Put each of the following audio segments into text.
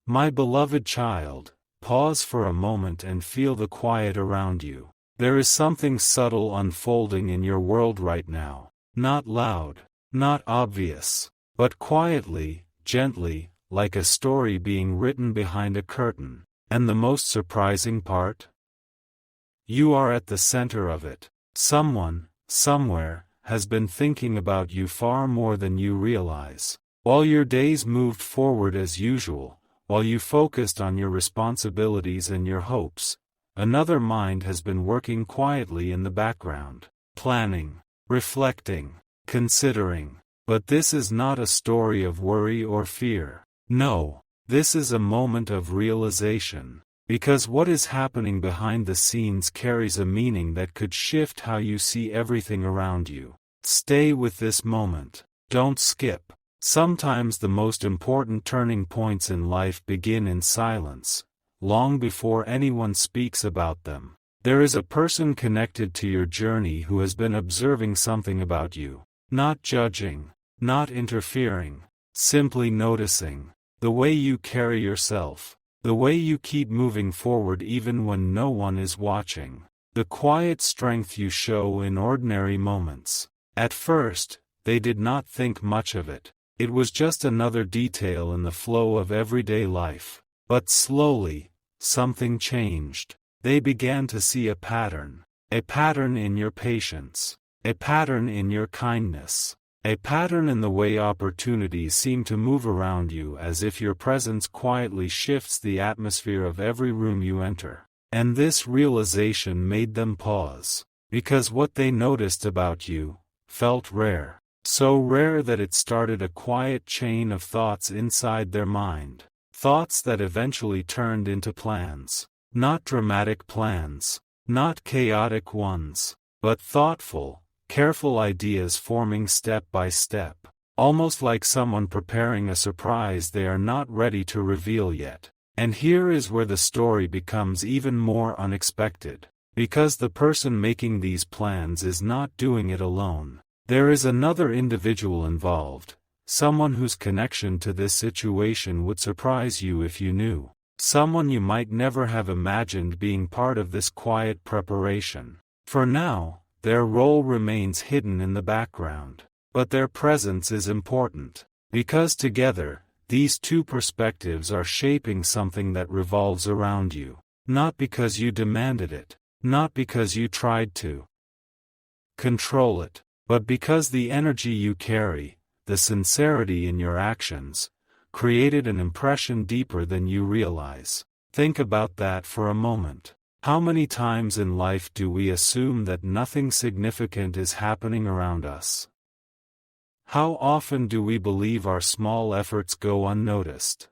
My beloved child, pause for a moment and feel the quiet around you. There is something subtle unfolding in your world right now. Not loud, not obvious, but quietly, gently, like a story being written behind a curtain. And the most surprising part? You are at the center of it. Someone, somewhere, has been thinking about you far more than you realize. While your days moved forward as usual, while you focused on your responsibilities and your hopes, another mind has been working quietly in the background, planning, reflecting, considering. But this is not a story of worry or fear. No, this is a moment of realization. Because what is happening behind the scenes carries a meaning that could shift how you see everything around you. Stay with this moment. Don't skip. Sometimes the most important turning points in life begin in silence, long before anyone speaks about them. There is a person connected to your journey who has been observing something about you. Not judging, not interfering, simply noticing. The way you carry yourself. The way you keep moving forward even when no one is watching. The quiet strength you show in ordinary moments. At first, they did not think much of it. It was just another detail in the flow of everyday life. But slowly, something changed. They began to see a pattern. A pattern in your patience. A pattern in your kindness. A pattern in the way opportunities seem to move around you, as if your presence quietly shifts the atmosphere of every room you enter. And this realization made them pause. Because what they noticed about you felt rare. So rare that it started a quiet chain of thoughts inside their mind. Thoughts that eventually turned into plans. Not dramatic plans. Not chaotic ones. But thoughtful, careful ideas forming step by step, almost like someone preparing a surprise they are not ready to reveal yet. And here is where the story becomes even more unexpected. Because the person making these plans is not doing it alone. There is another individual involved, someone whose connection to this situation would surprise you if you knew. Someone you might never have imagined being part of this quiet preparation. For now, their role remains hidden in the background, but their presence is important, because together, these two perspectives are shaping something that revolves around you, not because you demanded it, not because you tried to control it, but because the energy you carry, the sincerity in your actions, created an impression deeper than you realize. Think about that for a moment. How many times in life do we assume that nothing significant is happening around us? How often do we believe our small efforts go unnoticed?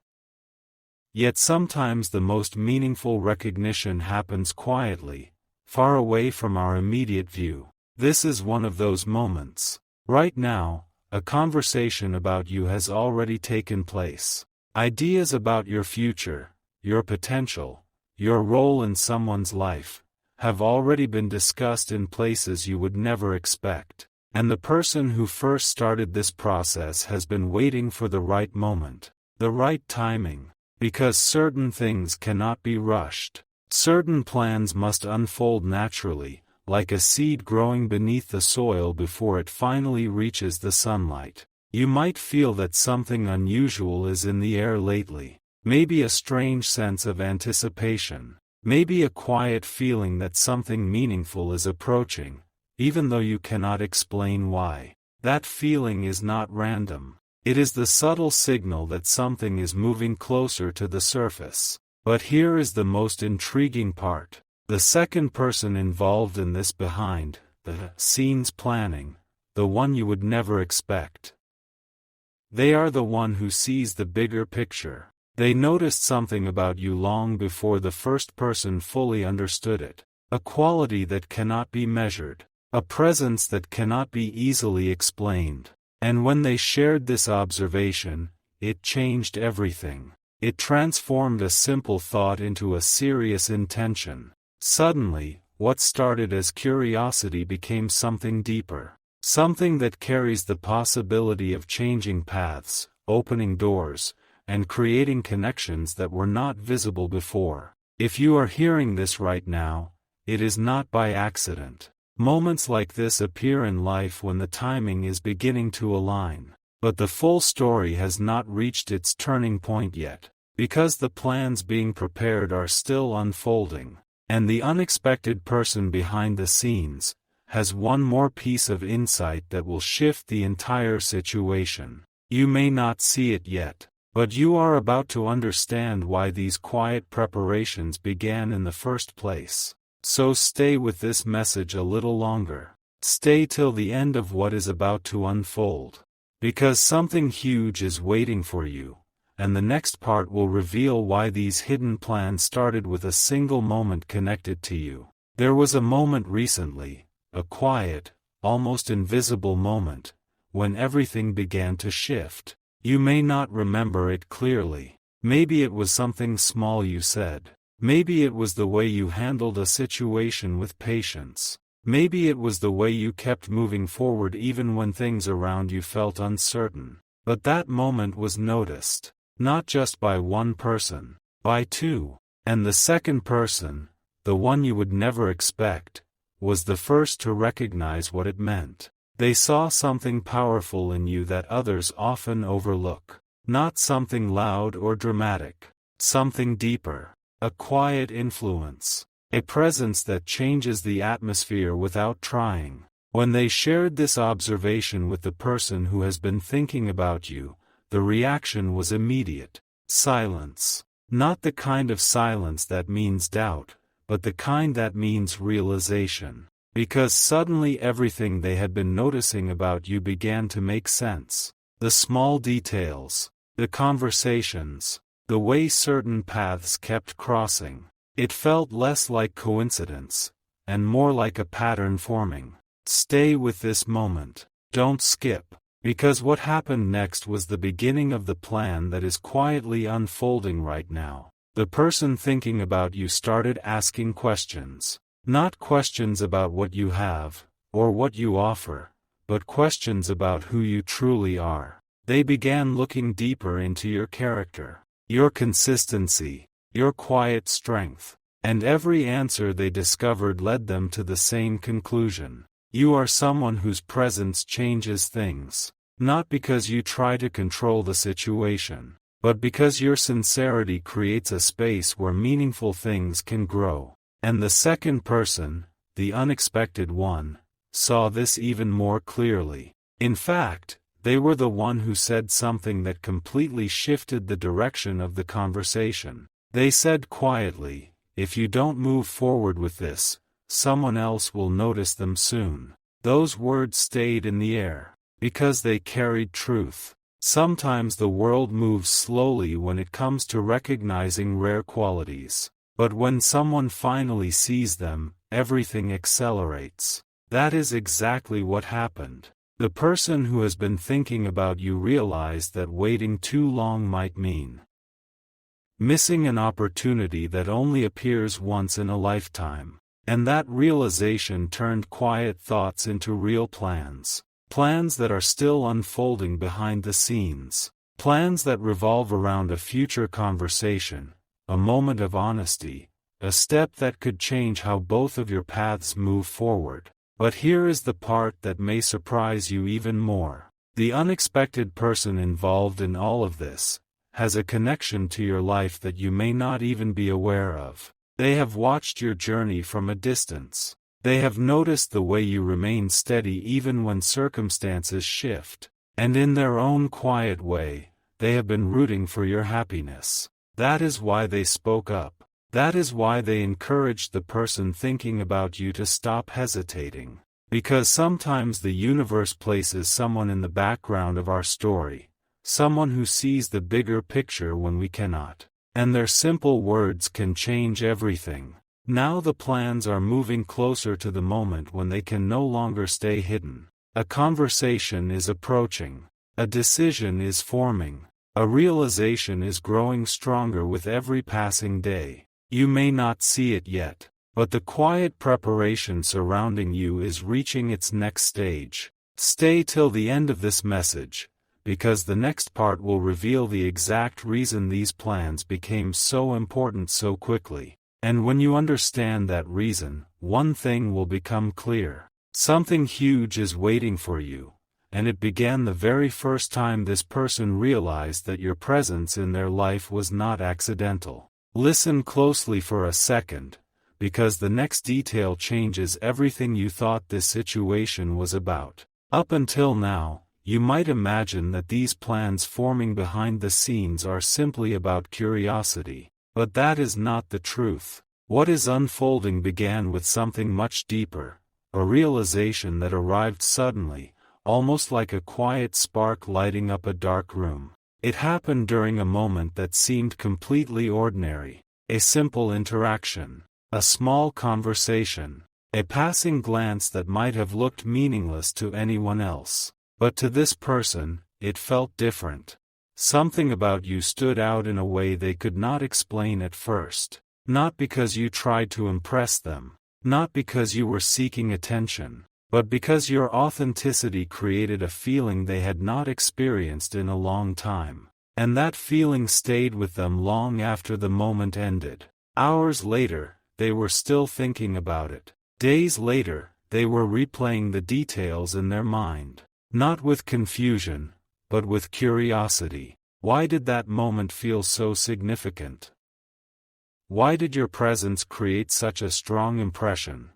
Yet sometimes the most meaningful recognition happens quietly, far away from our immediate view. This is one of those moments. Right now, a conversation about you has already taken place. Ideas about your future, your potential, your role in someone's life, have already been discussed in places you would never expect. And the person who first started this process has been waiting for the right moment, the right timing, because certain things cannot be rushed. Certain plans must unfold naturally, like a seed growing beneath the soil before it finally reaches the sunlight. You might feel that something unusual is in the air lately. Maybe a strange sense of anticipation. Maybe a quiet feeling that something meaningful is approaching, even though you cannot explain why. That feeling is not random. It is the subtle signal that something is moving closer to the surface. But here is the most intriguing part. The second person involved in this behind the scenes planning, the one you would never expect. They are the one who sees the bigger picture. They noticed something about you long before the first person fully understood it. A quality that cannot be measured. A presence that cannot be easily explained. And when they shared this observation, it changed everything. It transformed a simple thought into a serious intention. Suddenly, what started as curiosity became something deeper. Something that carries the possibility of changing paths, opening doors, and creating connections that were not visible before. If you are hearing this right now, it is not by accident. Moments like this appear in life when the timing is beginning to align. But the full story has not reached its turning point yet, because the plans being prepared are still unfolding, and the unexpected person behind the scenes has one more piece of insight that will shift the entire situation. You may not see it yet, but you are about to understand why these quiet preparations began in the first place. So stay with this message a little longer. Stay till the end of what is about to unfold. Because something huge is waiting for you, and the next part will reveal why these hidden plans started with a single moment connected to you. There was a moment recently, a quiet, almost invisible moment, when everything began to shift. You may not remember it clearly. Maybe it was something small you said. Maybe it was the way you handled a situation with patience. Maybe it was the way you kept moving forward even when things around you felt uncertain. But that moment was noticed, not just by one person, by two. And the second person, the one you would never expect, was the first to recognize what it meant. They saw something powerful in you that others often overlook. Not something loud or dramatic. Something deeper. A quiet influence. A presence that changes the atmosphere without trying. When they shared this observation with the person who has been thinking about you, the reaction was immediate. Silence. Not the kind of silence that means doubt, but the kind that means realization. Because suddenly everything they had been noticing about you began to make sense. The small details, the conversations, the way certain paths kept crossing. It felt less like coincidence, and more like a pattern forming. Stay with this moment. Don't skip. Because what happened next was the beginning of the plan that is quietly unfolding right now. The person thinking about you started asking questions. Not questions about what you have, or what you offer, but questions about who you truly are. They began looking deeper into your character, your consistency, your quiet strength, and every answer they discovered led them to the same conclusion. You are someone whose presence changes things, not because you try to control the situation, but because your sincerity creates a space where meaningful things can grow. And the second person, the unexpected one, saw this even more clearly. In fact, they were the one who said something that completely shifted the direction of the conversation. They said quietly, "If you don't move forward with this, someone else will notice them soon." Those words stayed in the air, because they carried truth. Sometimes the world moves slowly when it comes to recognizing rare qualities. But when someone finally sees them, everything accelerates. That is exactly what happened. The person who has been thinking about you realized that waiting too long might mean missing an opportunity that only appears once in a lifetime. And that realization turned quiet thoughts into real plans. Plans that are still unfolding behind the scenes. Plans that revolve around a future conversation, a moment of honesty, a step that could change how both of your paths move forward. But here is the part that may surprise you even more. The unexpected person involved in all of this has a connection to your life that you may not even be aware of. They have watched your journey from a distance. They have noticed the way you remain steady even when circumstances shift. And in their own quiet way, they have been rooting for your happiness. That is why they spoke up. That is why they encouraged the person thinking about you to stop hesitating. Because sometimes the universe places someone in the background of our story. Someone who sees the bigger picture when we cannot. And their simple words can change everything. Now the plans are moving closer to the moment when they can no longer stay hidden. A conversation is approaching. A decision is forming. A realization is growing stronger with every passing day. You may not see it yet, but the quiet preparation surrounding you is reaching its next stage. Stay till the end of this message, because the next part will reveal the exact reason these plans became so important so quickly. And when you understand that reason, one thing will become clear. Something huge is waiting for you, and it began the very first time this person realized that your presence in their life was not accidental. Listen closely for a second, because the next detail changes everything you thought this situation was about. Up until now, you might imagine that these plans forming behind the scenes are simply about curiosity, but that is not the truth. What is unfolding began with something much deeper, a realization that arrived suddenly, almost like a quiet spark lighting up a dark room. It happened during a moment that seemed completely ordinary, a simple interaction, a small conversation, a passing glance that might have looked meaningless to anyone else. But to this person, it felt different. Something about you stood out in a way they could not explain at first. Not because you tried to impress them, not because you were seeking attention, but because your authenticity created a feeling they had not experienced in a long time. And that feeling stayed with them long after the moment ended. Hours later, they were still thinking about it. Days later, they were replaying the details in their mind. Not with confusion, but with curiosity. Why did that moment feel so significant? Why did your presence create such a strong impression?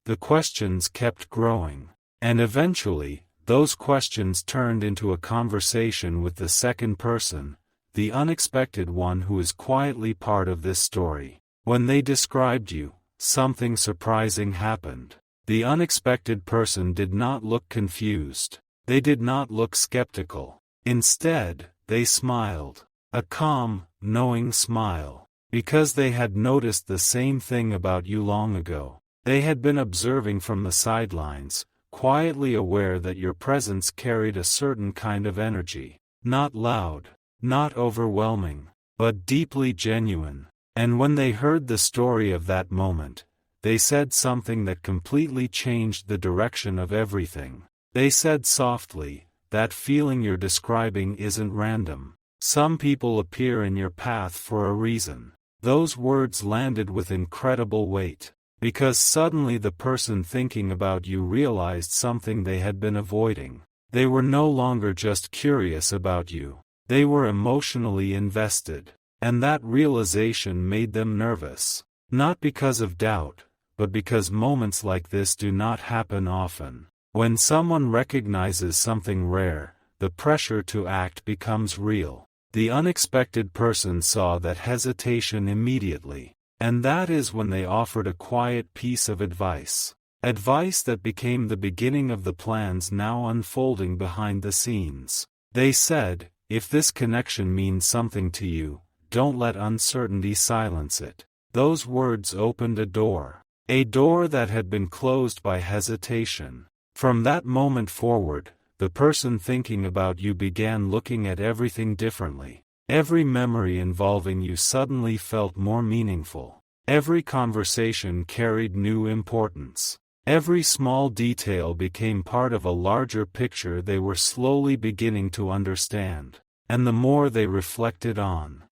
The questions kept growing, and eventually, those questions turned into a conversation with the second person, the unexpected one who is quietly part of this story. When they described you, something surprising happened. The unexpected person did not look confused. They did not look skeptical. Instead, they smiled. A calm, knowing smile. Because they had noticed the same thing about you long ago. They had been observing from the sidelines, quietly aware that your presence carried a certain kind of energy. Not loud, not overwhelming, but deeply genuine. And when they heard the story of that moment, they said something that completely changed the direction of everything. They said softly, "That feeling you're describing isn't random. Some people appear in your path for a reason." Those words landed with incredible weight. Because suddenly the person thinking about you realized something they had been avoiding. They were no longer just curious about you. They were emotionally invested. And that realization made them nervous. Not because of doubt, but because moments like this do not happen often. When someone recognizes something rare, the pressure to act becomes real. The unexpected person saw that hesitation immediately. And that is when they offered a quiet piece of advice. Advice that became the beginning of the plans now unfolding behind the scenes. They said, "If this connection means something to you, don't let uncertainty silence it." Those words opened a door. A door that had been closed by hesitation. From that moment forward, the person thinking about you began looking at everything differently. Every memory involving you suddenly felt more meaningful. Every conversation carried new importance. Every small detail became part of a larger picture they were slowly beginning to understand. And the more they reflected on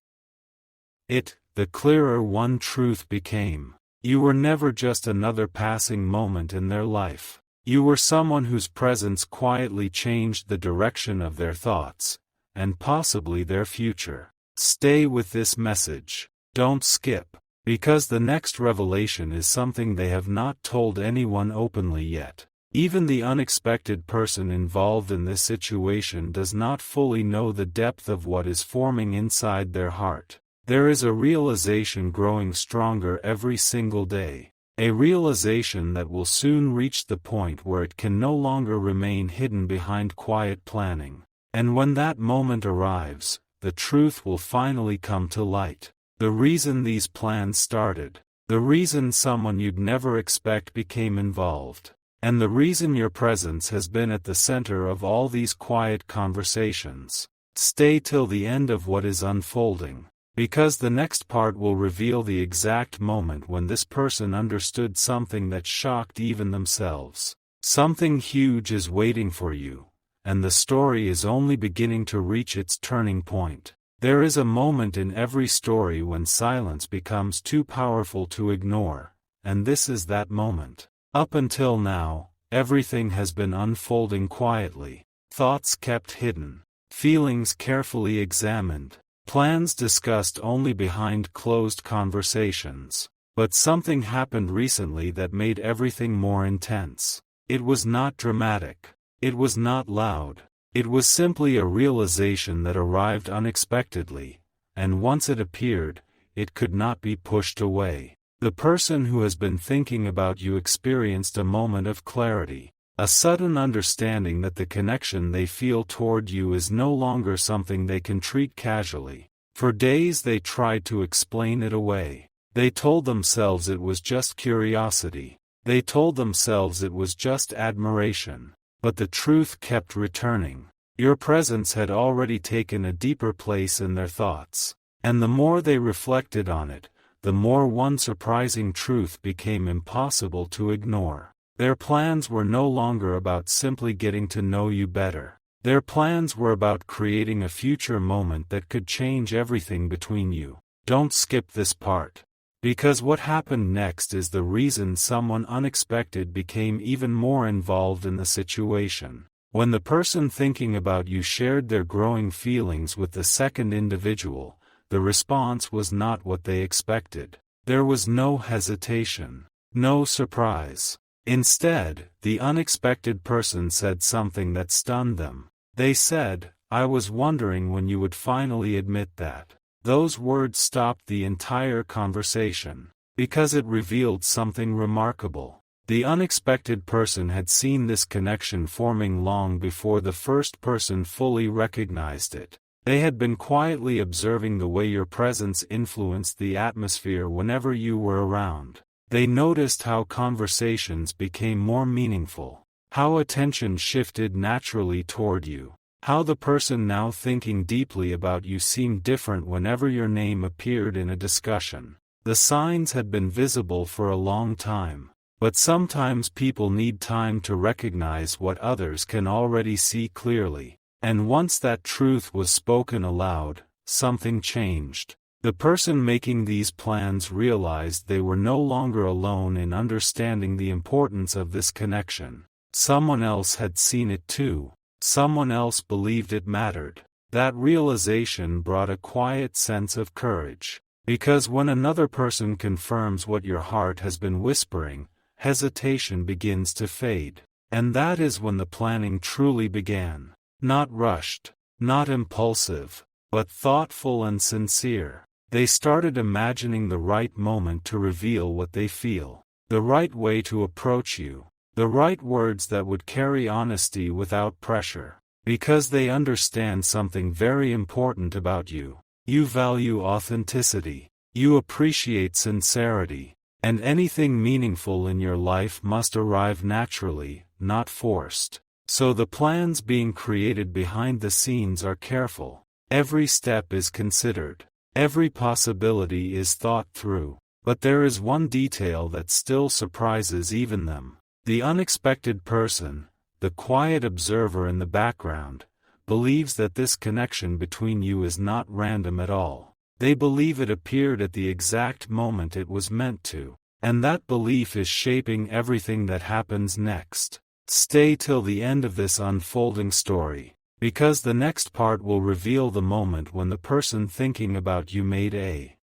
it, the clearer one truth became. You were never just another passing moment in their life. You were someone whose presence quietly changed the direction of their thoughts, and possibly their future. Stay with this message. Don't skip. Because the next revelation is something they have not told anyone openly yet. Even the unexpected person involved in this situation does not fully know the depth of what is forming inside their heart. There is a realization growing stronger every single day. A realization that will soon reach the point where it can no longer remain hidden behind quiet planning. And when that moment arrives, the truth will finally come to light. The reason these plans started. The reason someone you'd never expect became involved. And the reason your presence has been at the center of all these quiet conversations. Stay till the end of what is unfolding. Because the next part will reveal the exact moment when this person understood something that shocked even themselves. Something huge is waiting for you, and the story is only beginning to reach its turning point. There is a moment in every story when silence becomes too powerful to ignore, and this is that moment. Up until now, everything has been unfolding quietly, thoughts kept hidden, feelings carefully examined, plans discussed only behind closed conversations. But something happened recently that made everything more intense. It was not dramatic. It was not loud. It was simply a realization that arrived unexpectedly, and once it appeared, it could not be pushed away. The person who has been thinking about you experienced a moment of clarity, a sudden understanding that the connection they feel toward you is no longer something they can treat casually. For days they tried to explain it away. They told themselves it was just curiosity. They told themselves it was just admiration. But the truth kept returning. Your presence had already taken a deeper place in their thoughts. And the more they reflected on it, the more one surprising truth became impossible to ignore. Their plans were no longer about simply getting to know you better. Their plans were about creating a future moment that could change everything between you. Don't skip this part. Because what happened next is the reason someone unexpected became even more involved in the situation. When the person thinking about you shared their growing feelings with the second individual, the response was not what they expected. There was no hesitation, no surprise. Instead, the unexpected person said something that stunned them. They said, "I was wondering when you would finally admit that." Those words stopped the entire conversation, because it revealed something remarkable. The unexpected person had seen this connection forming long before the first person fully recognized it. They had been quietly observing the way your presence influenced the atmosphere whenever you were around. They noticed how conversations became more meaningful, how attention shifted naturally toward you, how the person now thinking deeply about you seemed different whenever your name appeared in a discussion. The signs had been visible for a long time, but sometimes people need time to recognize what others can already see clearly. And once that truth was spoken aloud, something changed. The person making these plans realized they were no longer alone in understanding the importance of this connection. Someone else had seen it too. Someone else believed it mattered. That realization brought a quiet sense of courage. Because when another person confirms what your heart has been whispering, hesitation begins to fade. And that is when the planning truly began. Not rushed, not impulsive, but thoughtful and sincere. They started imagining the right moment to reveal what they feel, the right way to approach you, the right words that would carry honesty without pressure. Because they understand something very important about you. You value authenticity, you appreciate sincerity, and anything meaningful in your life must arrive naturally, not forced. So the plans being created behind the scenes are careful. Every step is considered. Every possibility is thought through. But there is one detail that still surprises even them. The unexpected person, the quiet observer in the background, believes that this connection between you is not random at all. They believe it appeared at the exact moment it was meant to. And that belief is shaping everything that happens next. Stay till the end of this unfolding story, because the next part will reveal the moment when the person thinking about you made a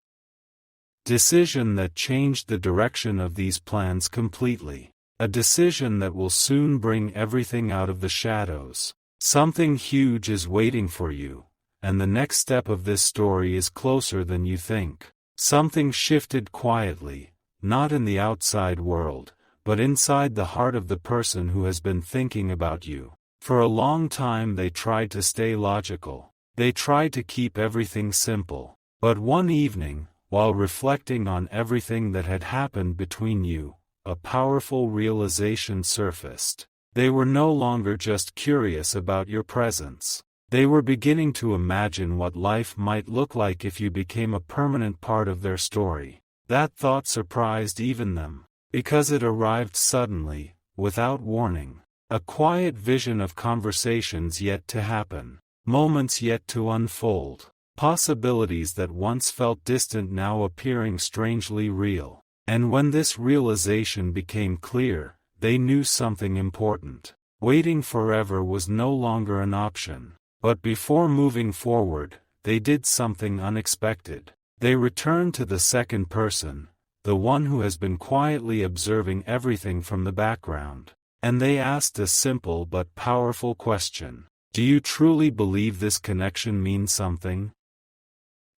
decision that changed the direction of these plans completely. A decision that will soon bring everything out of the shadows. Something huge is waiting for you, and the next step of this story is closer than you think. Something shifted quietly, not in the outside world, but inside the heart of the person who has been thinking about you. For a long time they tried to stay logical. They tried to keep everything simple. But one evening, while reflecting on everything that had happened between you, a powerful realization surfaced. They were no longer just curious about your presence. They were beginning to imagine what life might look like if you became a permanent part of their story. That thought surprised even them. Because it arrived suddenly, without warning. A quiet vision of conversations yet to happen, moments yet to unfold, possibilities that once felt distant now appearing strangely real. And when this realization became clear, they knew something important. Waiting forever was no longer an option. But before moving forward, they did something unexpected. They returned to the second person, the one who has been quietly observing everything from the background. And they asked a simple but powerful question. Do you truly believe this connection means something?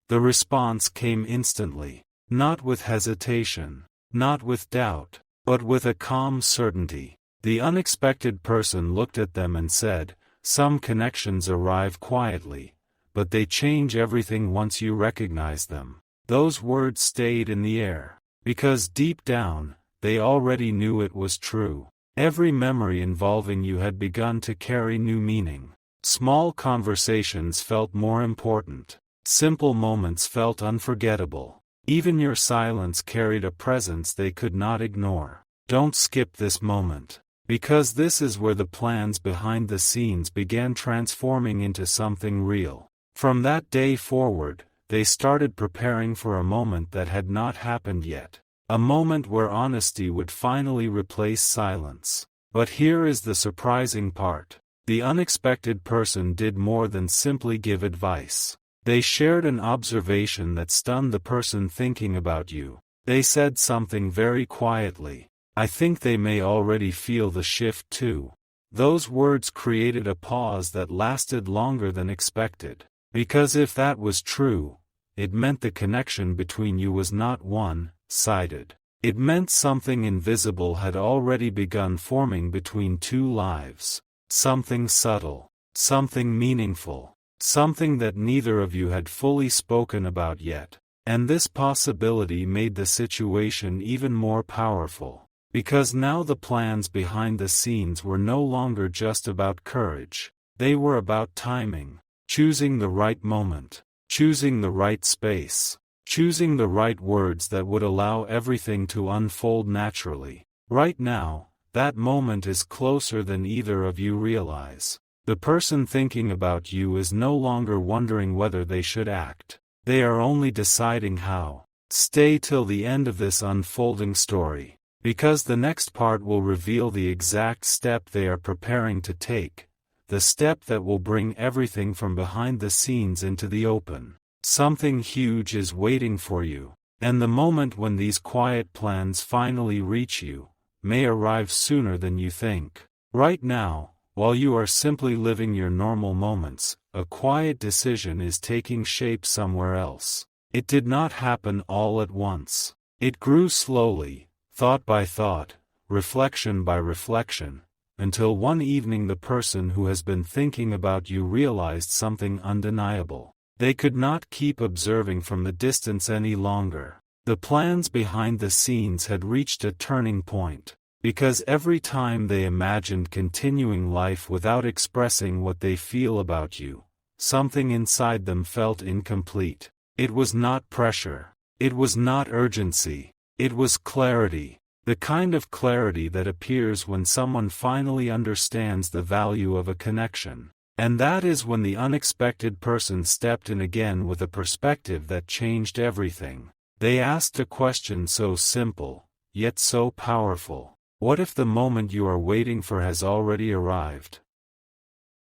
The response came instantly, not with hesitation, not with doubt, but with a calm certainty. The unexpected person looked at them and said, "Some connections arrive quietly, but they change everything once you recognize them." Those words stayed in the air, because deep down, they already knew it was true. Every memory involving you had begun to carry new meaning. Small conversations felt more important. Simple moments felt unforgettable. Even your silence carried a presence they could not ignore. Don't skip this moment, because this is where the plans behind the scenes began transforming into something real. From that day forward, they started preparing for a moment that had not happened yet. A moment where honesty would finally replace silence. But here is the surprising part. The unexpected person did more than simply give advice. They shared an observation that stunned the person thinking about you. They said something very quietly. I think they may already feel the shift too. Those words created a pause that lasted longer than expected. Because if that was true, it meant the connection between you was not one-sided. It meant something invisible had already begun forming between two lives. Something subtle, something meaningful, something that neither of you had fully spoken about yet. And this possibility made the situation even more powerful. Because now the plans behind the scenes were no longer just about courage. They were about timing, choosing the right moment, choosing the right space, choosing the right words that would allow everything to unfold naturally. Right now, that moment is closer than either of you realize. The person thinking about you is no longer wondering whether they should act. They are only deciding how. Stay till the end of this unfolding story, because the next part will reveal the exact step they are preparing to take, the step that will bring everything from behind the scenes into the open. Something huge is waiting for you, and the moment when these quiet plans finally reach you, may arrive sooner than you think. Right now, while you are simply living your normal moments, a quiet decision is taking shape somewhere else. It did not happen all at once. It grew slowly, thought by thought, reflection by reflection, until one evening the person who has been thinking about you realized something undeniable. They could not keep observing from the distance any longer. The plans behind the scenes had reached a turning point, because every time they imagined continuing life without expressing what they feel about you, something inside them felt incomplete. It was not pressure. It was not urgency. It was clarity, the kind of clarity that appears when someone finally understands the value of a connection. And that is when the unexpected person stepped in again with a perspective that changed everything. They asked a question so simple, yet so powerful. What if the moment you are waiting for has already arrived?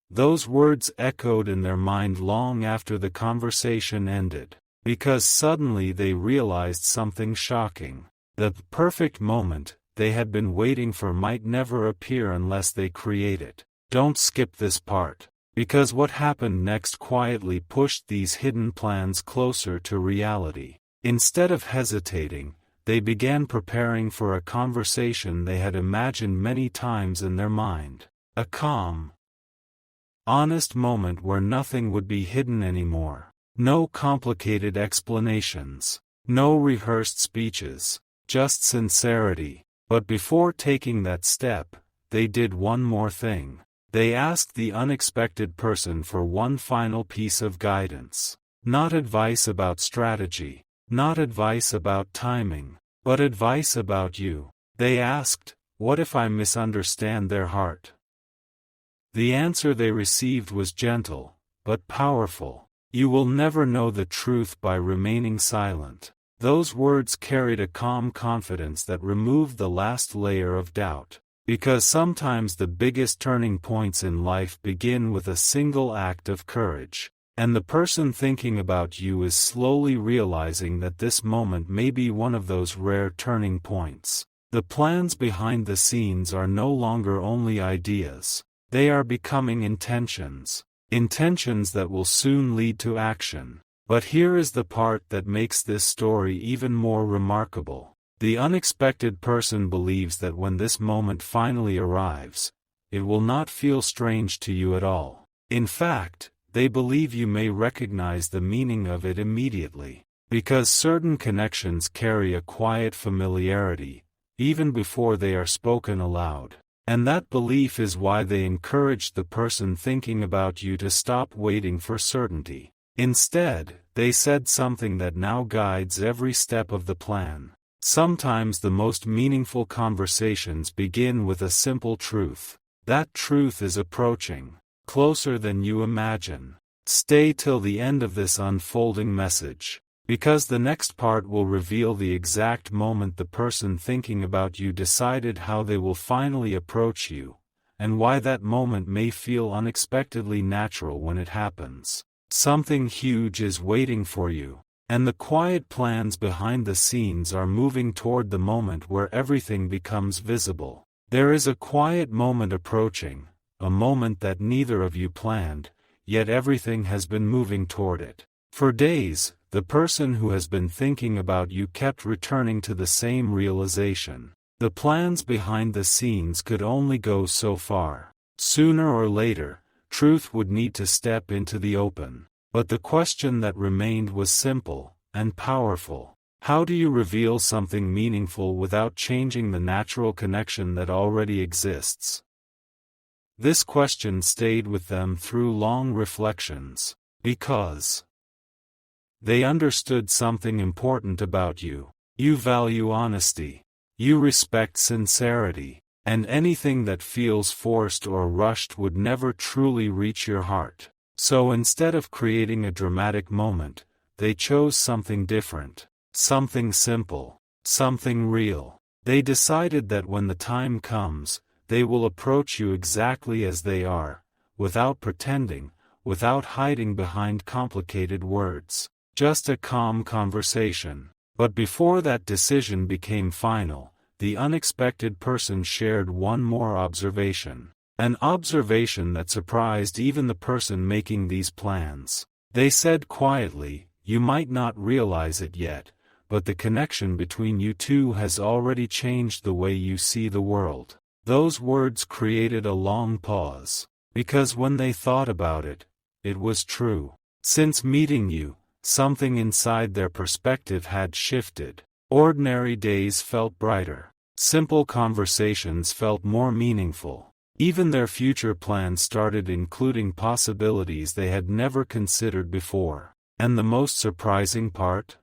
Those words echoed in their mind long after the conversation ended. Because suddenly they realized something shocking. The perfect moment they had been waiting for might never appear unless they create it. Don't skip this part, because what happened next quietly pushed these hidden plans closer to reality. Instead of hesitating, they began preparing for a conversation they had imagined many times in their mind. A calm, honest moment where nothing would be hidden anymore. No complicated explanations, no rehearsed speeches, just sincerity. But before taking that step, they did one more thing. They asked the unexpected person for one final piece of guidance. Not advice about strategy, not advice about timing, but advice about you. They asked, what if I misunderstand their heart? The answer they received was gentle, but powerful. You will never know the truth by remaining silent. Those words carried a calm confidence that removed the last layer of doubt. Because sometimes the biggest turning points in life begin with a single act of courage. And the person thinking about you is slowly realizing that this moment may be one of those rare turning points. The plans behind the scenes are no longer only ideas. They are becoming intentions. Intentions that will soon lead to action. But here is the part that makes this story even more remarkable. The unexpected person believes that when this moment finally arrives, it will not feel strange to you at all. In fact, they believe you may recognize the meaning of it immediately. Because certain connections carry a quiet familiarity, even before they are spoken aloud. And that belief is why they encouraged the person thinking about you to stop waiting for certainty. Instead, they said something that now guides every step of the plan. Sometimes the most meaningful conversations begin with a simple truth. That truth is approaching, closer than you imagine. Stay till the end of this unfolding message, because the next part will reveal the exact moment the person thinking about you decided how they will finally approach you, and why that moment may feel unexpectedly natural when it happens. Something huge is waiting for you. And the quiet plans behind the scenes are moving toward the moment where everything becomes visible. There is a quiet moment approaching, a moment that neither of you planned, yet everything has been moving toward it. For days, the person who has been thinking about you kept returning to the same realization. The plans behind the scenes could only go so far. Sooner or later, truth would need to step into the open. But the question that remained was simple and powerful. How do you reveal something meaningful without changing the natural connection that already exists? This question stayed with them through long reflections, because they understood something important about you. You value honesty. You respect sincerity. And anything that feels forced or rushed would never truly reach your heart. So instead of creating a dramatic moment, they chose something different, something simple, something real. They decided that when the time comes, they will approach you exactly as they are, without pretending, without hiding behind complicated words. Just a calm conversation. But before that decision became final, the unexpected person shared one more observation. An observation that surprised even the person making these plans. They said quietly, "You might not realize it yet, but the connection between you two has already changed the way you see the world." Those words created a long pause. Because when they thought about it, it was true. Since meeting you, something inside their perspective had shifted. Ordinary days felt brighter. Simple conversations felt more meaningful. Even their future plans started including possibilities they had never considered before. And the most surprising part?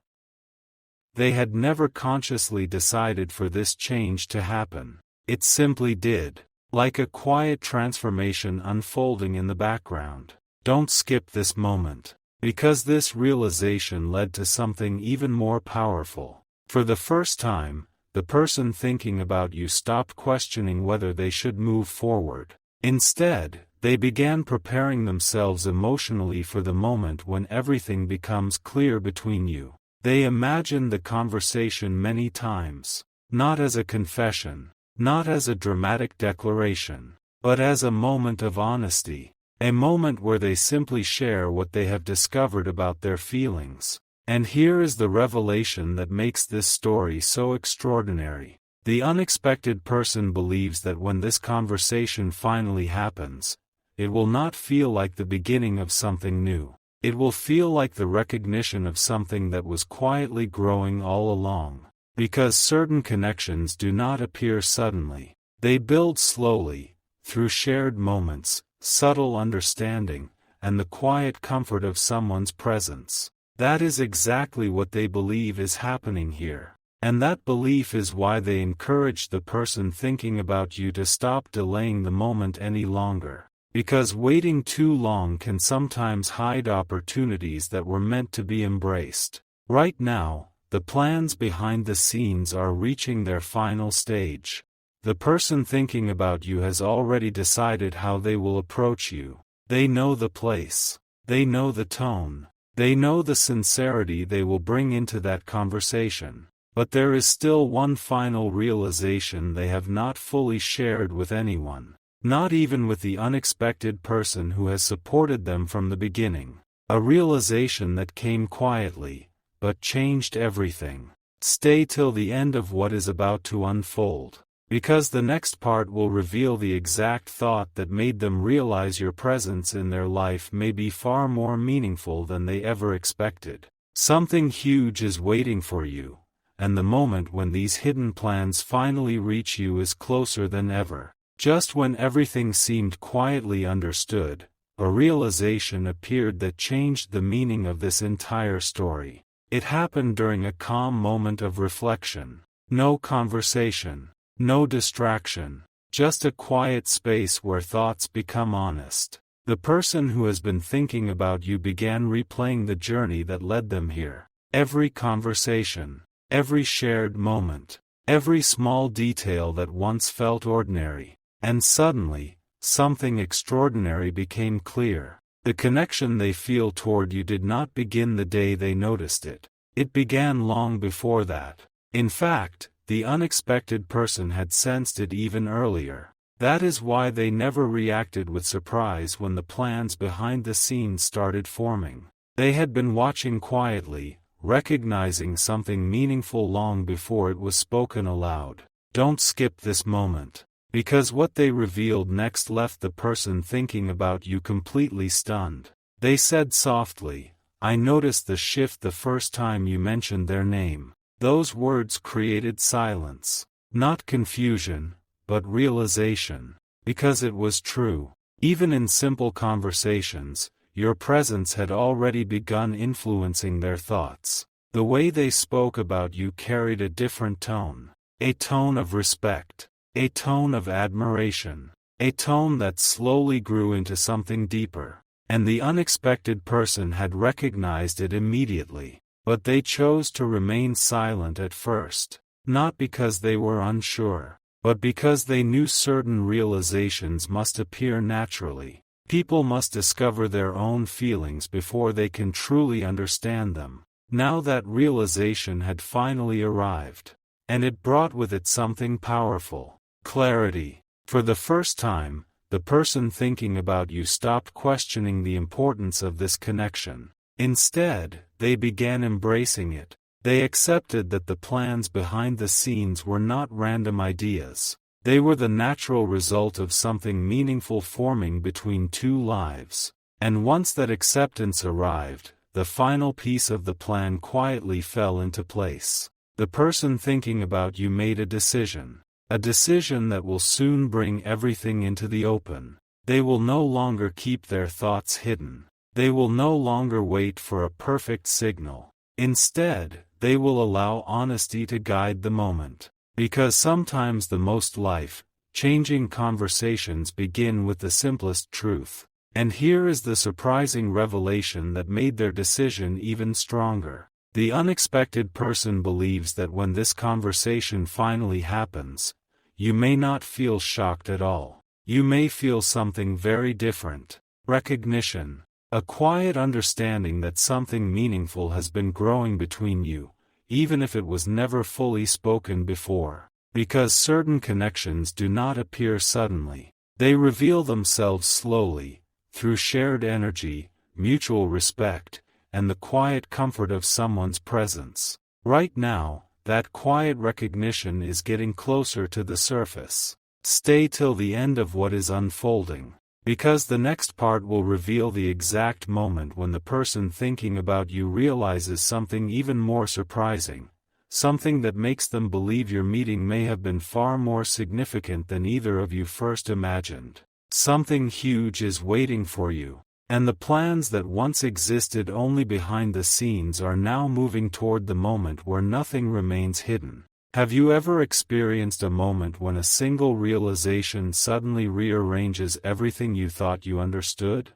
They had never consciously decided for this change to happen. It simply did, like a quiet transformation unfolding in the background. Don't skip this moment, because this realization led to something even more powerful. For the first time, the person thinking about you stopped questioning whether they should move forward. Instead, they began preparing themselves emotionally for the moment when everything becomes clear between you. They imagined the conversation many times, not as a confession, not as a dramatic declaration, but as a moment of honesty, a moment where they simply share what they have discovered about their feelings. And here is the revelation that makes this story so extraordinary. The unexpected person believes that when this conversation finally happens, it will not feel like the beginning of something new. It will feel like the recognition of something that was quietly growing all along. Because certain connections do not appear suddenly. They build slowly, through shared moments, subtle understanding, and the quiet comfort of someone's presence. That is exactly what they believe is happening here. And that belief is why they encourage the person thinking about you to stop delaying the moment any longer. Because waiting too long can sometimes hide opportunities that were meant to be embraced. Right now, the plans behind the scenes are reaching their final stage. The person thinking about you has already decided how they will approach you. They know the place. They know the tone. They know the sincerity they will bring into that conversation. But there is still one final realization they have not fully shared with anyone. Not even with the unexpected person who has supported them from the beginning. A realization that came quietly, but changed everything. Stay till the end of what is about to unfold. Because the next part will reveal the exact thought that made them realize your presence in their life may be far more meaningful than they ever expected. Something huge is waiting for you, and the moment when these hidden plans finally reach you is closer than ever. Just when everything seemed quietly understood, a realization appeared that changed the meaning of this entire story. It happened during a calm moment of reflection. No conversation. No distraction, just a quiet space where thoughts become honest. The person who has been thinking about you began replaying the journey that led them here. Every conversation, every shared moment, every small detail that once felt ordinary. And suddenly, something extraordinary became clear. The connection they feel toward you did not begin the day they noticed it. It began long before that. In fact, the unexpected person had sensed it even earlier. That is why they never reacted with surprise when the plans behind the scenes started forming. They had been watching quietly, recognizing something meaningful long before it was spoken aloud. Don't skip this moment. Because what they revealed next left the person thinking about you completely stunned. They said softly, "I noticed the shift the first time you mentioned their name." Those words created silence. Not confusion, but realization. Because it was true. Even in simple conversations, your presence had already begun influencing their thoughts. The way they spoke about you carried a different tone. A tone of respect. A tone of admiration. A tone that slowly grew into something deeper. And the unexpected person had recognized it immediately. But they chose to remain silent at first, not because they were unsure, but because they knew certain realizations must appear naturally. People must discover their own feelings before they can truly understand them. Now that realization had finally arrived, and it brought with it something powerful: clarity. For the first time, the person thinking about you stopped questioning the importance of this connection. Instead, they began embracing it. They accepted that the plans behind the scenes were not random ideas. They were the natural result of something meaningful forming between two lives. And once that acceptance arrived, the final piece of the plan quietly fell into place. The person thinking about you made a decision. A decision that will soon bring everything into the open. They will no longer keep their thoughts hidden. They will no longer wait for a perfect signal. Instead, they will allow honesty to guide the moment. Because sometimes the most life-changing conversations begin with the simplest truth. And here is the surprising revelation that made their decision even stronger. The unexpected person believes that when this conversation finally happens, you may not feel shocked at all. You may feel something very different. Recognition. A quiet understanding that something meaningful has been growing between you, even if it was never fully spoken before. Because certain connections do not appear suddenly. They reveal themselves slowly, through shared energy, mutual respect, and the quiet comfort of someone's presence. Right now, that quiet recognition is getting closer to the surface. Stay till the end of what is unfolding. Because the next part will reveal the exact moment when the person thinking about you realizes something even more surprising, something that makes them believe your meeting may have been far more significant than either of you first imagined. Something huge is waiting for you, and the plans that once existed only behind the scenes are now moving toward the moment where nothing remains hidden. Have you ever experienced a moment when a single realization suddenly rearranges everything you thought you understood?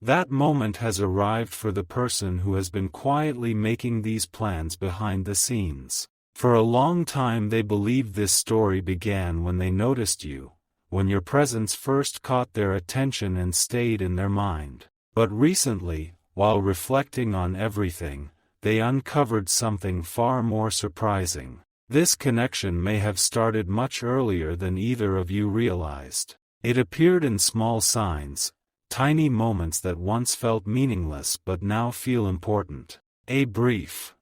That moment has arrived for the person who has been quietly making these plans behind the scenes. For a long time they believed this story began when they noticed you, when your presence first caught their attention and stayed in their mind. But recently, while reflecting on everything, they uncovered something far more surprising. This connection may have started much earlier than either of you realized. It appeared in small signs, tiny moments that once felt meaningless but now feel important. A brief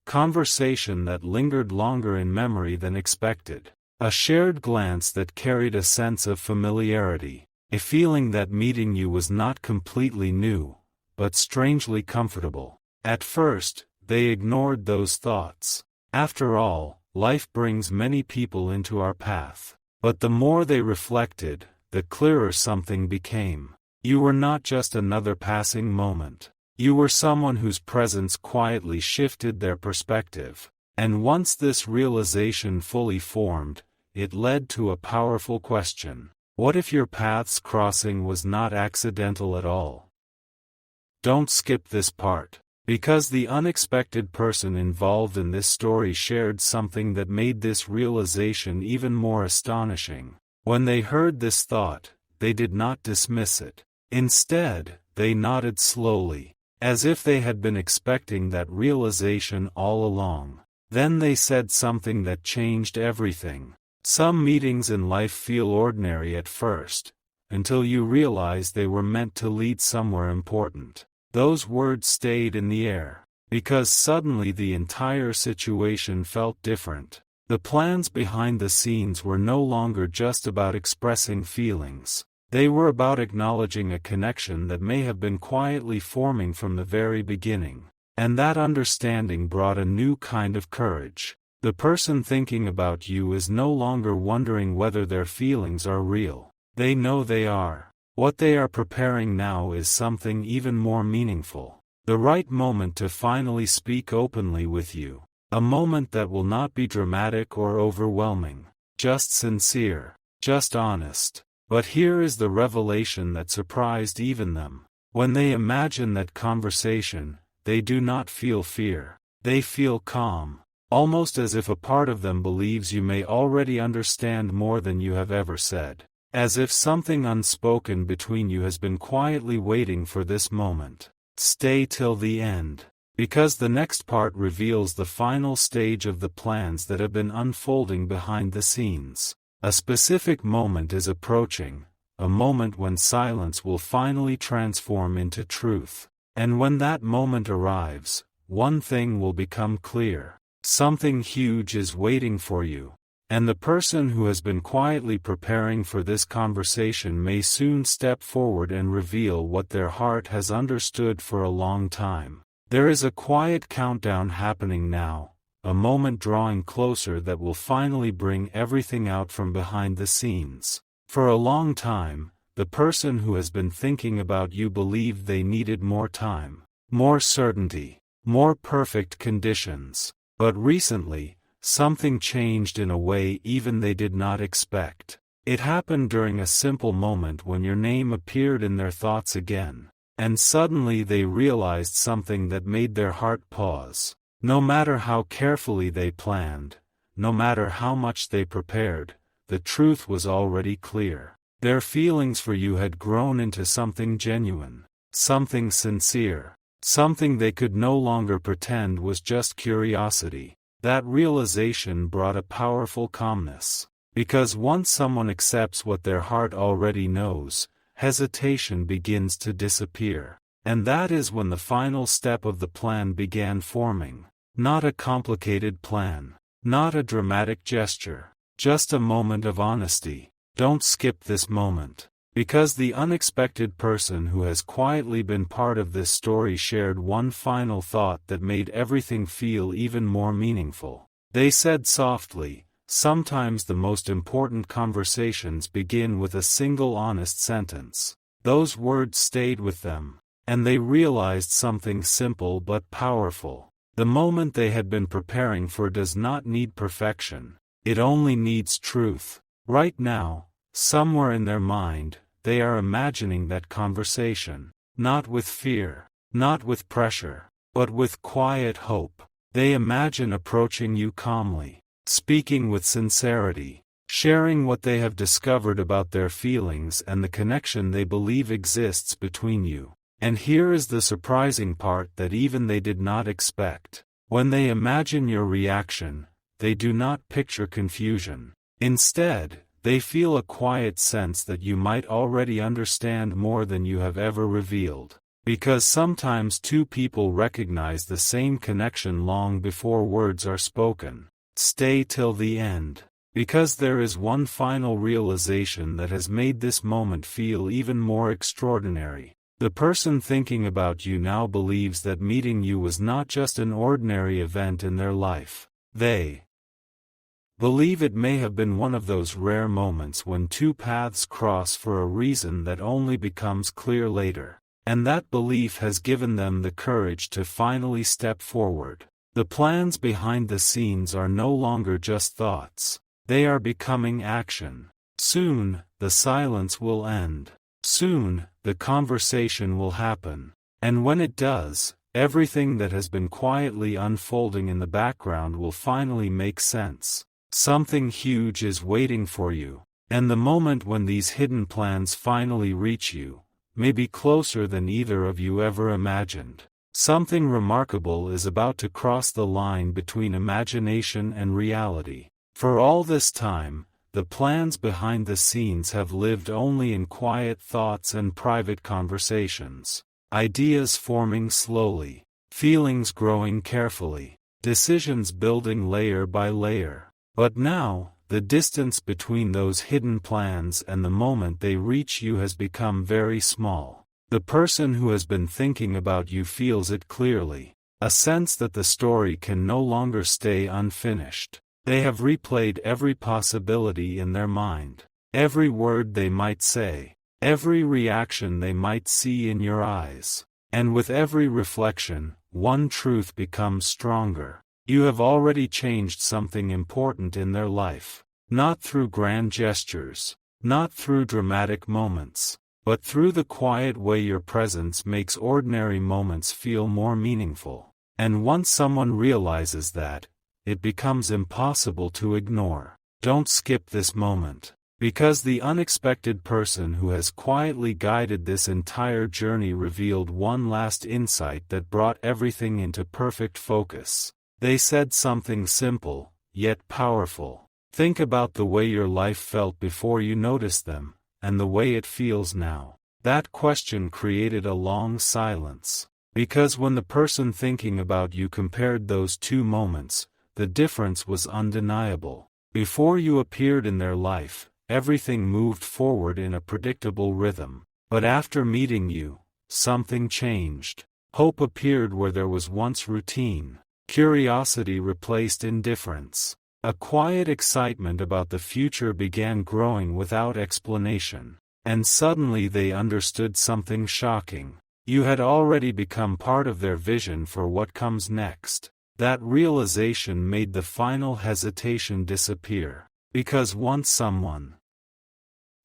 conversation that lingered longer in memory than expected. A shared glance that carried a sense of familiarity. A feeling that meeting you was not completely new, but strangely comfortable. At first, they ignored those thoughts. After all, life brings many people into our path. But the more they reflected, the clearer something became. You were not just another passing moment. You were someone whose presence quietly shifted their perspective. And once this realization fully formed, it led to a powerful question. What if your paths crossing was not accidental at all? Don't skip this part, because the unexpected person involved in this story shared something that made this realization even more astonishing. When they heard this thought, they did not dismiss it. Instead, they nodded slowly, as if they had been expecting that realization all along. Then they said something that changed everything. Some meetings in life feel ordinary at first, until you realize they were meant to lead somewhere important. Those words stayed in the air, because suddenly the entire situation felt different. The plans behind the scenes were no longer just about expressing feelings. They were about acknowledging a connection that may have been quietly forming from the very beginning. And that understanding brought a new kind of courage. The person thinking about you is no longer wondering whether their feelings are real. They know they are. What they are preparing now is something even more meaningful. The right moment to finally speak openly with you. A moment that will not be dramatic or overwhelming. Just sincere. Just honest. But here is the revelation that surprised even them. When they imagine that conversation, they do not feel fear. They feel calm. Almost as if a part of them believes you may already understand more than you have ever said. As if something unspoken between you has been quietly waiting for this moment. Stay till the end. Because the next part reveals the final stage of the plans that have been unfolding behind the scenes. A specific moment is approaching, a moment when silence will finally transform into truth. And when that moment arrives, one thing will become clear. Something huge is waiting for you. And the person who has been quietly preparing for this conversation may soon step forward and reveal what their heart has understood for a long time. There is a quiet countdown happening now, a moment drawing closer that will finally bring everything out from behind the scenes. For a long time, the person who has been thinking about you believed they needed more time, more certainty, more perfect conditions. But recently, something changed in a way even they did not expect. It happened during a simple moment when your name appeared in their thoughts again. And suddenly they realized something that made their heart pause. No matter how carefully they planned, no matter how much they prepared, the truth was already clear. Their feelings for you had grown into something genuine, something sincere, something they could no longer pretend was just curiosity. That realization brought a powerful calmness. Because once someone accepts what their heart already knows, hesitation begins to disappear. And that is when the final step of the plan began forming. Not a complicated plan. Not a dramatic gesture. Just a moment of honesty. Don't skip this moment. Because the unexpected person who has quietly been part of this story shared one final thought that made everything feel even more meaningful. They said softly, "Sometimes the most important conversations begin with a single honest sentence." Those words stayed with them, and they realized something simple but powerful. The moment they had been preparing for does not need perfection, it only needs truth. Right now, somewhere in their mind, they are imagining that conversation, not with fear, not with pressure, but with quiet hope. They imagine approaching you calmly, speaking with sincerity, sharing what they have discovered about their feelings and the connection they believe exists between you. And here is the surprising part that even they did not expect. When they imagine your reaction, they do not picture confusion. Instead, they feel a quiet sense that you might already understand more than you have ever revealed. Because sometimes two people recognize the same connection long before words are spoken. Stay till the end. Because there is one final realization that has made this moment feel even more extraordinary. The person thinking about you now believes that meeting you was not just an ordinary event in their life. They believe it may have been one of those rare moments when two paths cross for a reason that only becomes clear later. And that belief has given them the courage to finally step forward. The plans behind the scenes are no longer just thoughts. They are becoming action. Soon, the silence will end. Soon, the conversation will happen. And when it does, everything that has been quietly unfolding in the background will finally make sense. Something huge is waiting for you. And the moment when these hidden plans finally reach you, may be closer than either of you ever imagined. Something remarkable is about to cross the line between imagination and reality. For all this time, the plans behind the scenes have lived only in quiet thoughts and private conversations. Ideas forming slowly, feelings growing carefully, decisions building layer by layer. But now, the distance between those hidden plans and the moment they reach you has become very small. The person who has been thinking about you feels it clearly, a sense that the story can no longer stay unfinished. They have replayed every possibility in their mind, every word they might say, every reaction they might see in your eyes. And with every reflection, one truth becomes stronger. You have already changed something important in their life. Not through grand gestures, not through dramatic moments, but through the quiet way your presence makes ordinary moments feel more meaningful. And once someone realizes that, it becomes impossible to ignore. Don't skip this moment. Because the unexpected person who has quietly guided this entire journey revealed one last insight that brought everything into perfect focus. They said something simple, yet powerful. Think about the way your life felt before you noticed them, and the way it feels now. That question created a long silence. Because when the person thinking about you compared those two moments, the difference was undeniable. Before you appeared in their life, everything moved forward in a predictable rhythm. But after meeting you, something changed. Hope appeared where there was once routine. Curiosity replaced indifference. A quiet excitement about the future began growing without explanation. And suddenly they understood something shocking. You had already become part of their vision for what comes next. That realization made the final hesitation disappear. Because once someone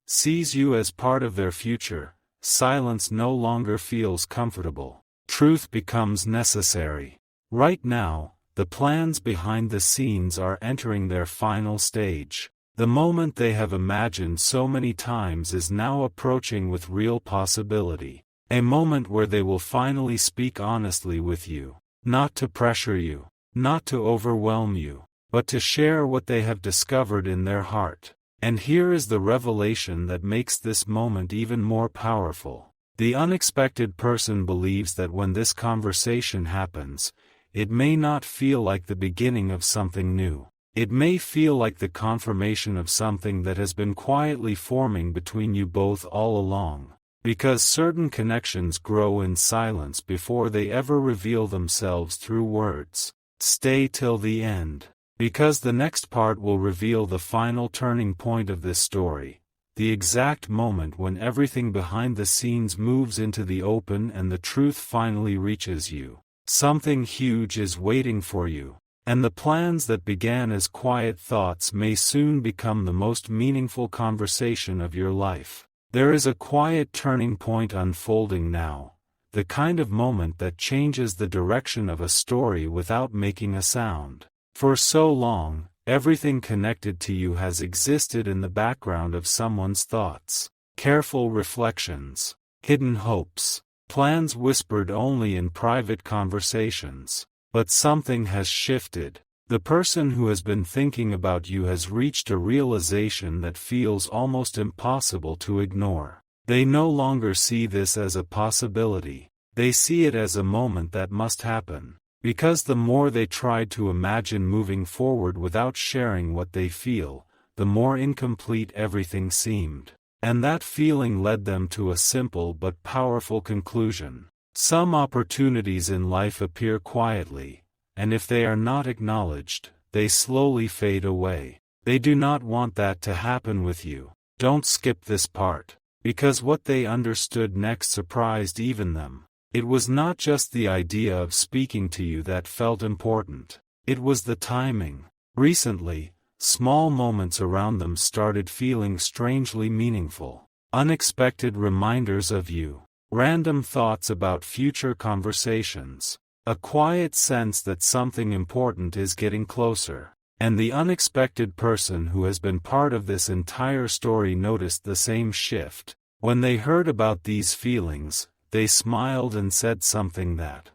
sees you as part of their future, silence no longer feels comfortable. Truth becomes necessary. Right now, the plans behind the scenes are entering their final stage. The moment they have imagined so many times is now approaching with real possibility. A moment where they will finally speak honestly with you. Not to pressure you, not to overwhelm you, but to share what they have discovered in their heart. And here is the revelation that makes this moment even more powerful. The unexpected person believes that when this conversation happens, it may not feel like the beginning of something new. It may feel like the confirmation of something that has been quietly forming between you both all along. Because certain connections grow in silence before they ever reveal themselves through words. Stay till the end. Because the next part will reveal the final turning point of this story. The exact moment when everything behind the scenes moves into the open and the truth finally reaches you. Something huge is waiting for you. And the plans that began as quiet thoughts may soon become the most meaningful conversation of your life. There is a quiet turning point unfolding now, the kind of moment that changes the direction of a story without making a sound. For so long, everything connected to you has existed in the background of someone's thoughts. Careful reflections, hidden hopes, plans whispered only in private conversations. But something has shifted. The person who has been thinking about you has reached a realization that feels almost impossible to ignore. They no longer see this as a possibility. They see it as a moment that must happen. Because the more they tried to imagine moving forward without sharing what they feel, the more incomplete everything seemed. And that feeling led them to a simple but powerful conclusion. Some opportunities in life appear quietly, and if they are not acknowledged, they slowly fade away. They do not want that to happen with you. Don't skip this part, because what they understood next surprised even them. It was not just the idea of speaking to you that felt important. It was the timing. Recently, small moments around them started feeling strangely meaningful. Unexpected reminders of you. Random thoughts about future conversations. A quiet sense that something important is getting closer. And the unexpected person who has been part of this entire story noticed the same shift. When they heard about these feelings, they smiled and said something that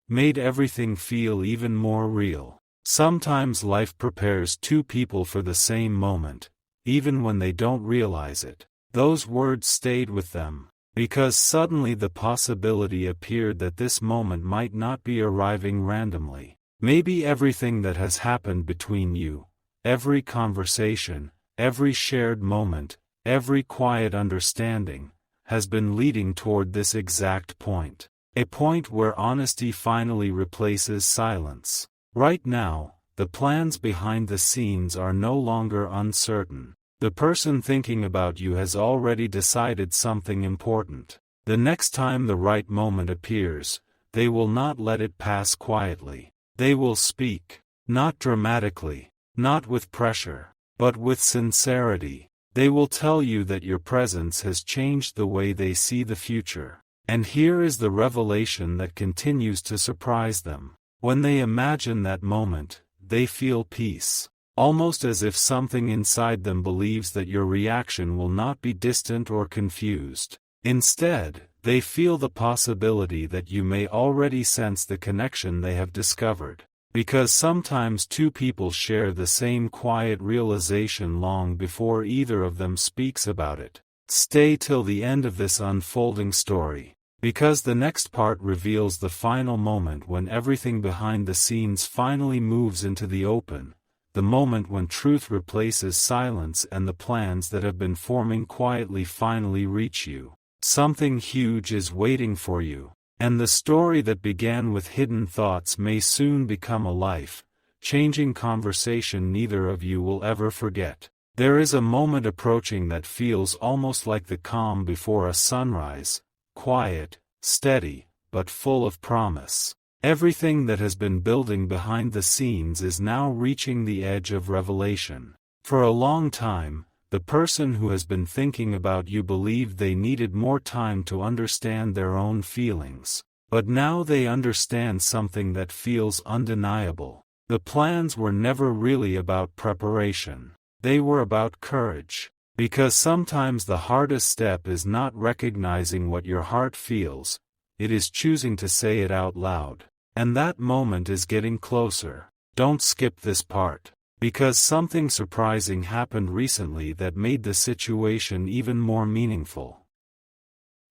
made everything feel even more real. Sometimes life prepares two people for the same moment, even when they don't realize it. Those words stayed with them. Because suddenly the possibility appeared that this moment might not be arriving randomly. Maybe everything that has happened between you, every conversation, every shared moment, every quiet understanding, has been leading toward this exact point. A point where honesty finally replaces silence. Right now, the plans behind the scenes are no longer uncertain. The person thinking about you has already decided something important. The next time the right moment appears, they will not let it pass quietly. They will speak, not dramatically, not with pressure, but with sincerity. They will tell you that your presence has changed the way they see the future. And here is the revelation that continues to surprise them. When they imagine that moment, they feel peace. Almost as if something inside them believes that your reaction will not be distant or confused. Instead, they feel the possibility that you may already sense the connection they have discovered. Because sometimes two people share the same quiet realization long before either of them speaks about it. Stay till the end of this unfolding story. Because the next part reveals the final moment when everything behind the scenes finally moves into the open. The moment when truth replaces silence and the plans that have been forming quietly finally reach you. Something huge is waiting for you. And the story that began with hidden thoughts may soon become a life-changing conversation neither of you will ever forget. There is a moment approaching that feels almost like the calm before a sunrise, quiet, steady, but full of promise. Everything that has been building behind the scenes is now reaching the edge of revelation. For a long time, the person who has been thinking about you believed they needed more time to understand their own feelings. But now they understand something that feels undeniable. The plans were never really about preparation. They were about courage. Because sometimes the hardest step is not recognizing what your heart feels, it is choosing to say it out loud. And that moment is getting closer. Don't skip this part. Because something surprising happened recently that made the situation even more meaningful.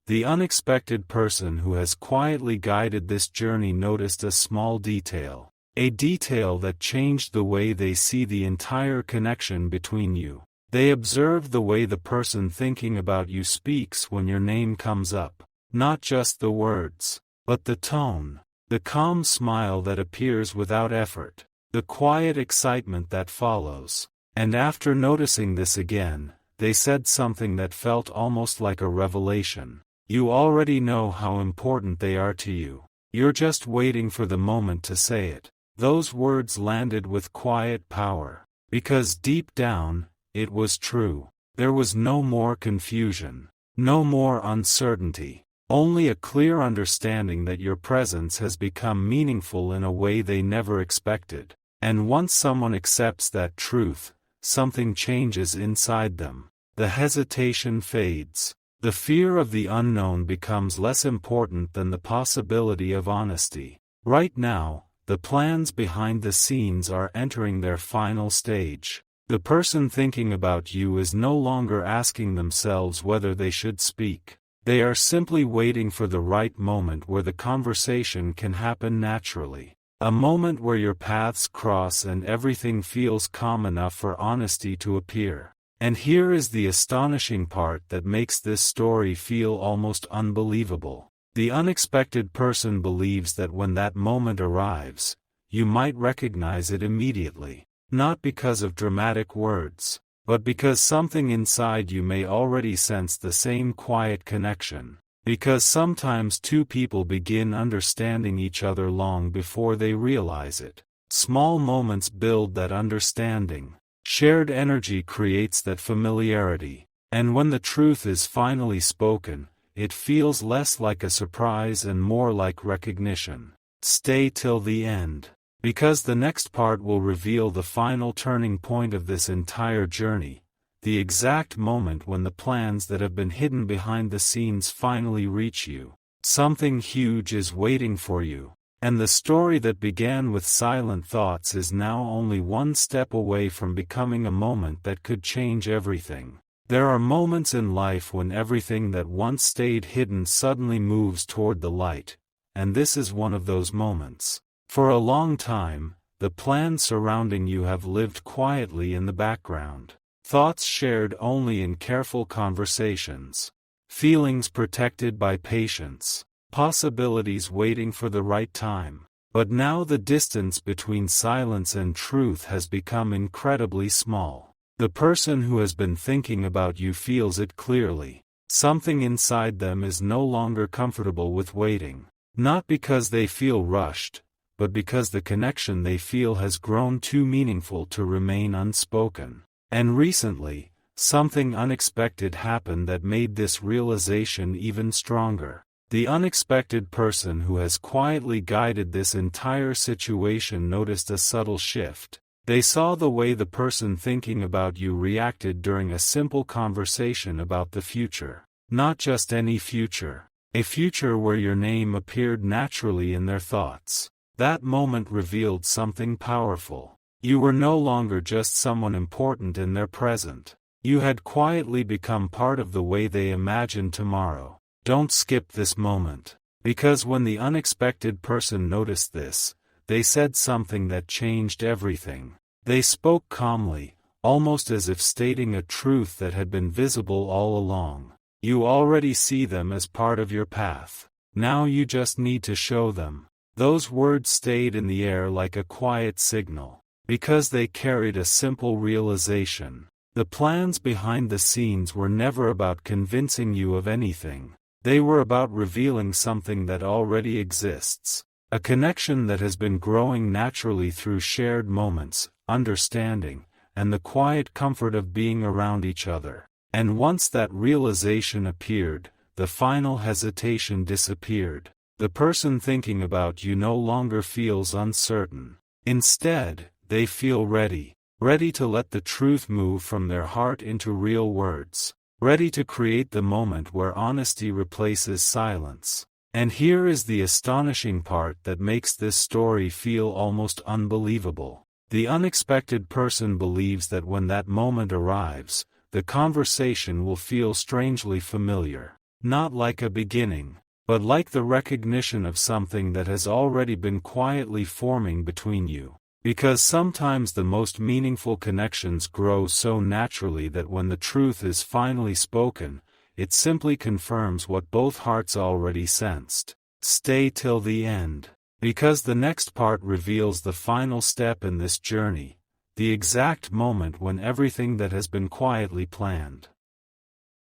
The unexpected person who has quietly guided this journey noticed a small detail. A detail that changed the way they see the entire connection between you. They observed the way the person thinking about you speaks when your name comes up. Not just the words, but the tone. The calm smile that appears without effort. The quiet excitement that follows. And after noticing this again, they said something that felt almost like a revelation. You already know how important they are to you. You're just waiting for the moment to say it. Those words landed with quiet power. Because deep down, it was true. There was no more confusion. No more uncertainty. Only a clear understanding that your presence has become meaningful in a way they never expected. And once someone accepts that truth, something changes inside them. The hesitation fades. The fear of the unknown becomes less important than the possibility of honesty. Right now, the plans behind the scenes are entering their final stage. The person thinking about you is no longer asking themselves whether they should speak. They are simply waiting for the right moment where the conversation can happen naturally. A moment where your paths cross and everything feels calm enough for honesty to appear. And here is the astonishing part that makes this story feel almost unbelievable. The unexpected person believes that when that moment arrives, you might recognize it immediately. Not because of dramatic words, but because something inside you may already sense the same quiet connection. Because sometimes two people begin understanding each other long before they realize it. Small moments build that understanding. Shared energy creates that familiarity. And when the truth is finally spoken, it feels less like a surprise and more like recognition. Stay till the end. Because the next part will reveal the final turning point of this entire journey, the exact moment when the plans that have been hidden behind the scenes finally reach you. Something huge is waiting for you, and the story that began with silent thoughts is now only one step away from becoming a moment that could change everything. There are moments in life when everything that once stayed hidden suddenly moves toward the light, and this is one of those moments. For a long time, the plans surrounding you have lived quietly in the background. Thoughts shared only in careful conversations. Feelings protected by patience. Possibilities waiting for the right time. But now the distance between silence and truth has become incredibly small. The person who has been thinking about you feels it clearly. Something inside them is no longer comfortable with waiting. Not because they feel rushed, but because the connection they feel has grown too meaningful to remain unspoken. And recently, something unexpected happened that made this realization even stronger. The unexpected person who has quietly guided this entire situation noticed a subtle shift. They saw the way the person thinking about you reacted during a simple conversation about the future. Not just any future. A future where your name appeared naturally in their thoughts. That moment revealed something powerful. You were no longer just someone important in their present. You had quietly become part of the way they imagined tomorrow. Don't skip this moment. Because when the unexpected person noticed this, they said something that changed everything. They spoke calmly, almost as if stating a truth that had been visible all along. You already see them as part of your path. Now you just need to show them. Those words stayed in the air like a quiet signal, because they carried a simple realization. The plans behind the scenes were never about convincing you of anything. They were about revealing something that already exists. A connection that has been growing naturally through shared moments, understanding, and the quiet comfort of being around each other. And once that realization appeared, the final hesitation disappeared. The person thinking about you no longer feels uncertain. Instead, they feel ready. Ready to let the truth move from their heart into real words. Ready to create the moment where honesty replaces silence. And here is the astonishing part that makes this story feel almost unbelievable. The unexpected person believes that when that moment arrives, the conversation will feel strangely familiar. Not like a beginning, but like the recognition of something that has already been quietly forming between you. Because sometimes the most meaningful connections grow so naturally that when the truth is finally spoken, it simply confirms what both hearts already sensed. Stay till the end. Because the next part reveals the final step in this journey, the exact moment when everything that has been quietly planned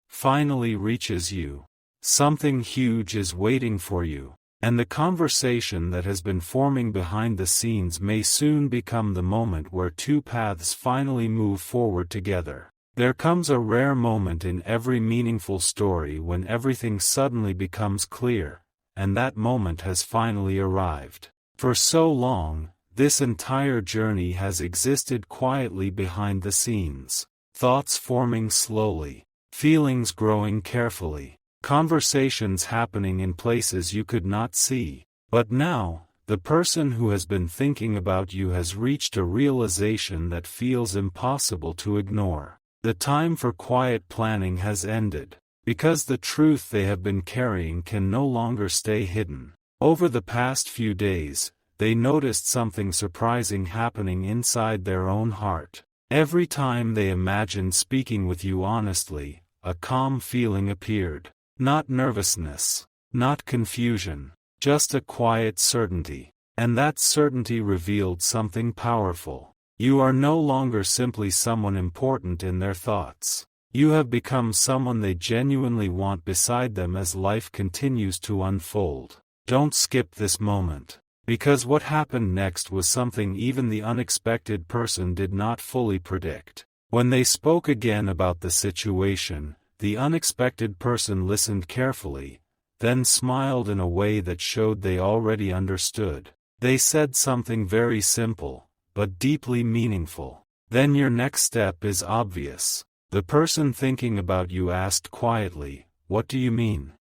finally reaches you. Something huge is waiting for you. And the conversation that has been forming behind the scenes may soon become the moment where two paths finally move forward together. There comes a rare moment in every meaningful story when everything suddenly becomes clear, and that moment has finally arrived. For so long, this entire journey has existed quietly behind the scenes. Thoughts forming slowly, feelings growing carefully, conversations happening in places you could not see. But now, the person who has been thinking about you has reached a realization that feels impossible to ignore. The time for quiet planning has ended, because the truth they have been carrying can no longer stay hidden. Over the past few days, they noticed something surprising happening inside their own heart. Every time they imagined speaking with you honestly, a calm feeling appeared. Not nervousness, not confusion, just a quiet certainty. And that certainty revealed something powerful. You are no longer simply someone important in their thoughts. You have become someone they genuinely want beside them as life continues to unfold. Don't skip this moment, because what happened next was something even the unexpected person did not fully predict. When they spoke again about the situation, the unexpected person listened carefully, then smiled in a way that showed they already understood. They said something very simple, but deeply meaningful. Then your next step is obvious. The person thinking about you asked quietly, "What do you mean?"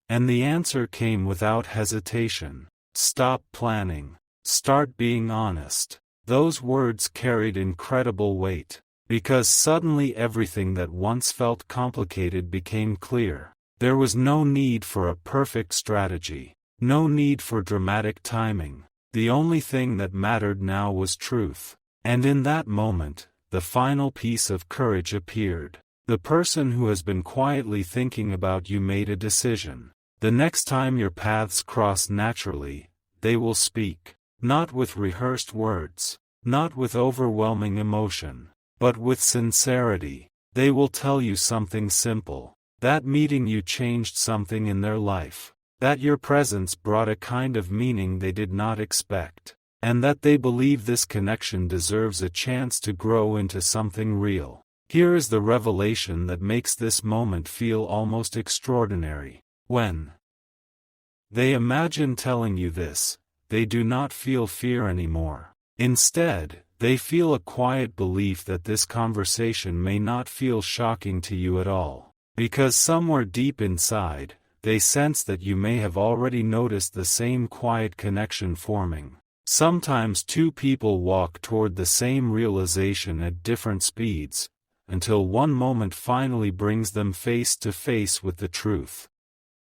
And the answer came without hesitation. Stop planning. Start being honest. Those words carried incredible weight, because suddenly everything that once felt complicated became clear. There was no need for a perfect strategy, no need for dramatic timing. The only thing that mattered now was truth. And in that moment, the final piece of courage appeared. The person who has been quietly thinking about you made a decision. The next time your paths cross naturally, they will speak, not with rehearsed words, not with overwhelming emotion, but with sincerity. They will tell you something simple. That meeting you changed something in their life. That your presence brought a kind of meaning they did not expect. And that they believe this connection deserves a chance to grow into something real. Here is the revelation that makes this moment feel almost extraordinary. When they imagine telling you this, they do not feel fear anymore. Instead, they feel a quiet belief that this conversation may not feel shocking to you at all. Because somewhere deep inside, they sense that you may have already noticed the same quiet connection forming. Sometimes two people walk toward the same realization at different speeds, until one moment finally brings them face to face with the truth.